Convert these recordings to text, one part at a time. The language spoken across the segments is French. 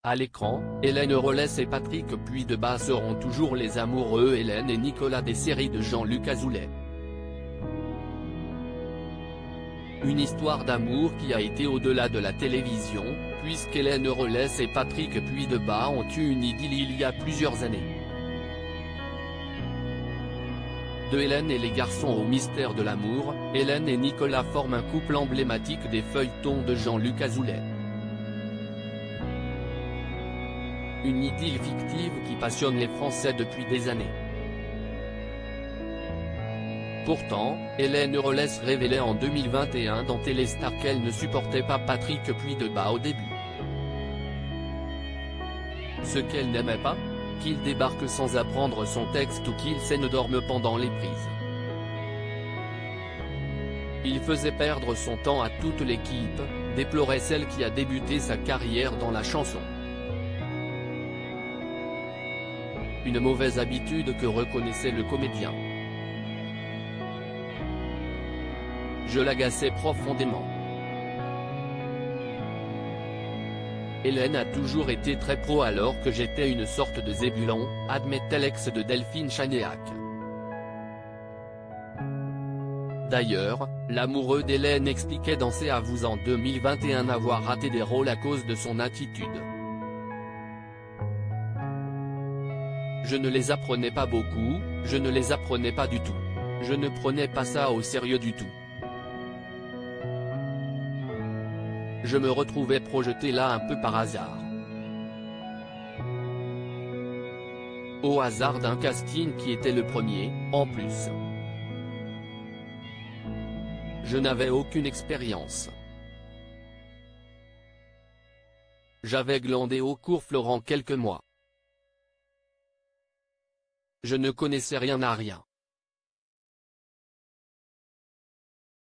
À l'écran, Hélène Rollès et Patrick Puydebas seront toujours les amoureux Hélène et Nicolas des séries de Jean-Luc Azoulay. Une histoire d'amour qui a été au-delà de la télévision, puisqu'Hélène Rollès et Patrick Puydebas ont eu une idylle il y a plusieurs années. De Hélène et les garçons au mystère de l'amour, Hélène et Nicolas forment un couple emblématique des feuilletons de Jean-Luc Azoulay. Une idylle fictive qui passionne les Français depuis des années. Pourtant, Hélène Rollès révélait en 2021 dans Téléstar qu'elle ne supportait pas Patrick Puydebas au début. Ce qu'elle n'aimait pas, qu'il débarque sans apprendre son texte ou qu'il s'énorme pendant les prises. Il faisait perdre son temps à toute l'équipe, déplorait celle qui a débuté sa carrière dans la chanson. Une mauvaise habitude que reconnaissait le comédien. Je l'agaçais profondément. Hélène a toujours été très pro alors que j'étais une sorte de zébulon, admettait l'ex de Delphine Chanéac. D'ailleurs, l'amoureux d'Hélène expliquait dans C'est à vous en 2021 avoir raté des rôles à cause de son attitude. Je ne les apprenais pas beaucoup, je ne les apprenais pas du tout. Je ne prenais pas ça au sérieux du tout. Je me retrouvais projeté là un peu par hasard. Au hasard d'un casting qui était le premier, en plus. Je n'avais aucune expérience. J'avais glandé au cours Florent quelques mois. Je ne connaissais rien à rien.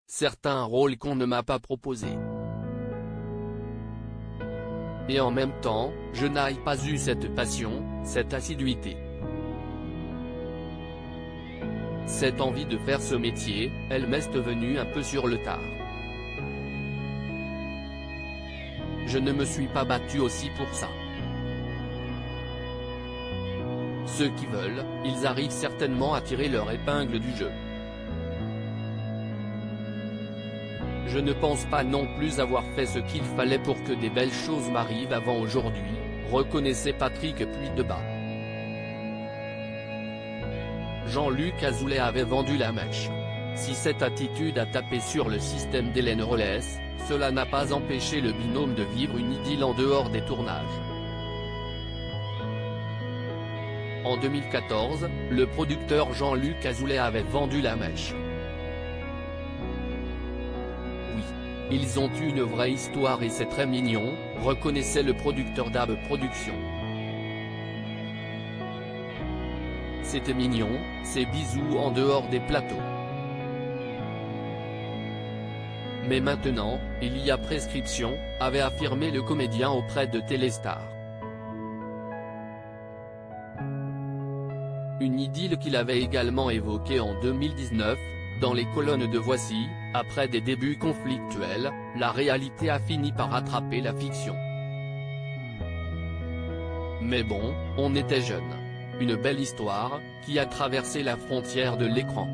Certains rôles qu'on ne m'a pas proposés. Et en même temps, je n'ai pas eu cette passion, cette assiduité. Cette envie de faire ce métier, elle m'est venue un peu sur le tard. Je ne me suis pas battu aussi pour ça. Ceux qui veulent, ils arrivent certainement à tirer leur épingle du jeu. Je ne pense pas non plus avoir fait ce qu'il fallait pour que des belles choses m'arrivent avant aujourd'hui, reconnaissait Patrick Puydebas. Jean-Luc Azoulay avait vendu la mèche. Si cette attitude a tapé sur le système d'Hélène Rollès, cela n'a pas empêché le binôme de vivre une idylle en dehors des tournages. En 2014, le producteur Jean-Luc Azoulay avait vendu la mèche. Oui, ils ont eu une vraie histoire et c'est très mignon, reconnaissait le producteur d'Ab Productions. C'était mignon, ces bisous en dehors des plateaux. Mais maintenant, il y a prescription, avait affirmé le comédien auprès de Téléstar. Une idylle qu'il avait également évoquée en 2019, dans les colonnes de Voici, après des débuts conflictuels, la réalité a fini par rattraper la fiction. Mais bon, on était jeunes. Une belle histoire, qui a traversé la frontière de l'écran.